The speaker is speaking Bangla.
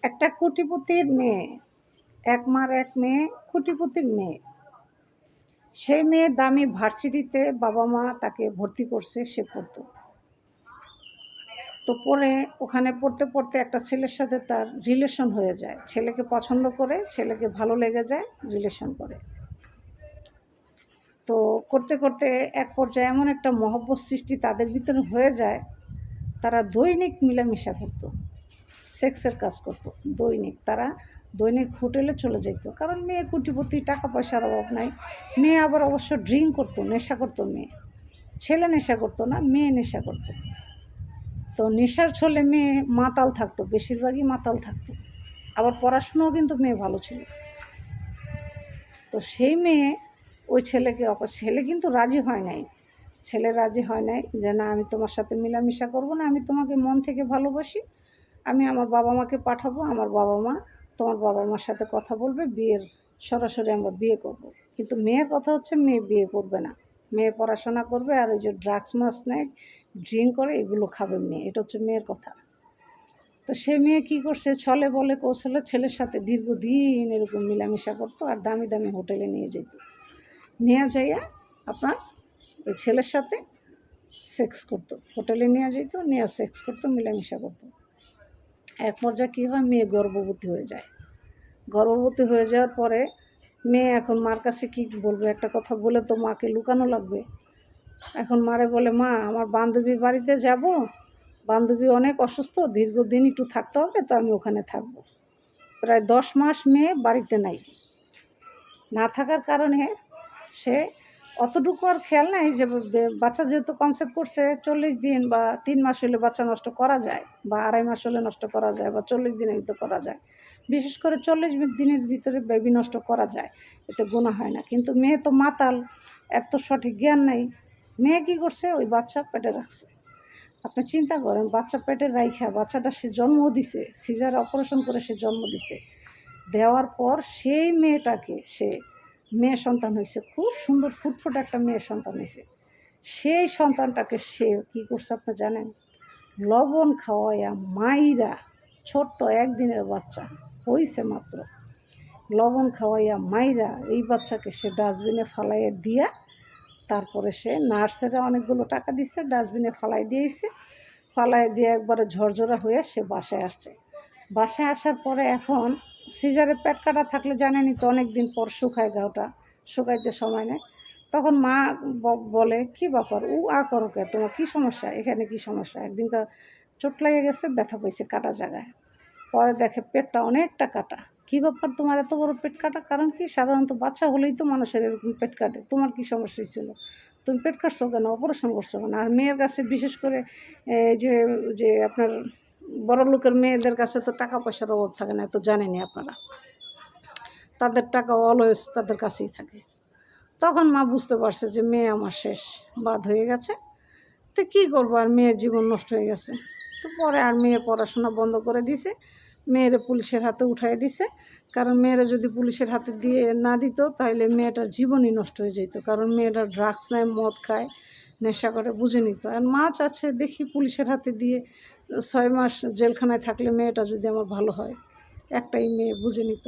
একটা কোটিপতির মেয়ে, এক মার এক মেয়ে, কোটিপতির মেয়ে। সেই মেয়ে দামি ভার্সিটিতে বাবা মা তাকে ভর্তি করছে, সে পড়তো। তো পরে ওখানে পড়তে পড়তে একটা ছেলের সাথে তার রিলেশন হয়ে যায়। ছেলেকে পছন্দ করে, ছেলেকে ভালো লেগে যায়, রিলেশন করে। তো করতে করতে এক পর্যায়ে এমন একটা মহব্বত সৃষ্টি তাদের ভিতরে হয়ে যায়, তারা দৈনিক মিলামিশা করতো, সেক্সের কাজ করতো দৈনিক। তারা দৈনিক হোটেলে চলে যেত, কারণ মেয়ে কোটিপতি, টাকা পয়সার অভাব নাই। মেয়ে আবার অবশ্য ড্রিঙ্ক করতো, নেশা করতো মেয়ে। ছেলে নেশা করতো না, মেয়ে নেশা করতো। তো নেশার ছলে মেয়ে মাতাল থাকতো, বেশিরভাগই মাতাল থাকতো। আবার পড়াশুনোও কিন্তু মেয়ে ভালো ছিল। তো সেই মেয়ে ওই ছেলেকে ছেলে কিন্তু রাজি হয় নাই। ছেলে রাজি হয় নাই যে না, আমি তোমার সাথে মিলামিশা করব না, আমি তোমাকে মন থেকে ভালোবাসি, আমি আমার বাবা মাকে পাঠাবো, আমার বাবা মা তোমার বাবা মার সাথে কথা বলবে, বিয়ের সরাসরি আমরা বিয়ে করব। কিন্তু মেয়ের কথা হচ্ছে মেয়ে বিয়ে করবে না, মেয়ে পড়াশোনা করবে, আর ওই যে ড্রাগস মাস নেয়, ড্রিঙ্ক করে, এগুলো খাবে মেয়ে। এটা হচ্ছে মেয়ের কথা। তো সে মেয়ে কী করছে, ছলে বলে কৌশলে ছেলের সাথে দীর্ঘদিন এরকম মিলামিশা করতো, আর দামি দামি হোটেলে নিয়ে যেত। নিয়ে যাইয়া আপনার ওই ছেলের সাথে সেক্স করতো, হোটেলে নিয়ে যেত, নিয়ে সেক্স করতো, মিলামিশা করতো। এক পর্যায়ে কী হয়, মেয়ে গর্ভবতী হয়ে যায়। গর্ভবতী হয়ে যাওয়ার পরে মেয়ে এখন মার কাছে কী বলবে, একটা কথা বলে তো মাকে লুকানো লাগবে। এখন মারে বলে, মা আমার বান্ধবীর বাড়িতে যাব, বান্ধবী অনেক অসুস্থ, দীর্ঘদিন একটু থাকতে হবে, তো আমি ওখানে থাকবো। প্রায় 10 মাস মেয়ে বাড়িতে নাই। না থাকার কারণে সে অতটুকু আর খেয়াল নাই যে বাচ্চা যেহেতু কনসেপ্ট করছে 40 দিন বা 3 মাস হলে বাচ্চা নষ্ট করা যায়, বা 2.5 মাস হলে নষ্ট করা যায়, বা 40 দিনের ভিতরে করা যায়। বিশেষ করে 40 দিনের ভিতরে বেবি নষ্ট করা যায়, এতে গুনাহ হয় না। কিন্তু মেয়ে তো মাতাল, এর তো সঠিক জ্ঞান নাই। মেয়ে কী করছে, ওই বাচ্চা পেটে রাখছে। আপনি চিন্তা করেন, বাচ্চা পেটে রাইখা বাচ্চাটা সে জন্ম দিছে, সিজার অপারেশন করে সে জন্ম দিছে। দেওয়ার পর সেই মেয়েটাকে, সে মেয়ে সন্তান হয়েছে, খুব সুন্দর ফুটফুটে একটা মেয়ে সন্তান হয়েছে। সেই সন্তানটাকে সে কী করছে আপনি জানেন, লবণ খাওয়াইয়া মাইরা, ছোট্ট 1 দিনের বাচ্চা হইছে মাত্র, লবণ খাওয়াইয়া মাইরা এই বাচ্চাকে সে ডাস্টবিনে ফালাইয়া দিয়া, তারপরে সে নার্সেরা অনেকগুলো টাকা দিছে, ডাস্টবিনে ফালাই দিয়েছে। ফালাই দিয়ে একবারে ঝরঝরা হয়ে সে বাসায় আসছে। বাসায় আসার পরে এখন সিজারে পেট কাটা থাকলে জানেনই তো, অনেক দিন পর শুকায়, গাওটা শুকাইতে সময় নেয়। তখন মা বলে, কী ব্যাপার, করো কে, তোমার কী সমস্যা, এখানে কী সমস্যা? একদিনকার চোট লেগে গেছে, ব্যথা পেয়েছে কাটা জায়গায়। পরে দেখে পেটটা অনেকটা কাটা। কী ব্যাপার, তোমার এত বড় পেট কাটা, কারণ কি? সাধারণত বাচ্চা হলেই তো মানুষের এরকম পেট কাটে, তোমার কী সমস্যা হয়েছিল, তুমি পেট কাটছো কেন, অপারেশন করছো কেন? আর মেয়ের কাছে বিশেষ করে যে যে আপনার বড় লোকের মেয়েদের কাছে তো টাকা পয়সার অভাব থাকে না, তো জানেনই আপনারা, তাদের টাকা অলওয়েজ তাদের কাছেই থাকে। তখন মা বুঝতে পারছে যে মেয়ে আমার শেষ, বাদ হয়ে গেছে। তো কী করবো, আর মেয়ের জীবন নষ্ট হয়ে গেছে। তো পরে আর মেয়ে পড়াশোনা বন্ধ করে দিছে, মেয়েরা পুলিশের হাতে উঠাই দিছে। কারণ মেয়েরা যদি পুলিশের হাতে দিয়ে না দিত, তাহলে মেয়েটার জীবনই নষ্ট হয়ে যেত। কারণ মেয়েটা ড্রাগস নেয়, মদ খায়, নেশা করে, বুঝে নিত। আর মা চাচ্ছে দেখি পুলিশের হাতে দিয়ে 6 মাস জেলখানায় থাকলে মেয়েটা যদি আমার ভালো হয়, একটাই মেয়ে, বুঝে নিত।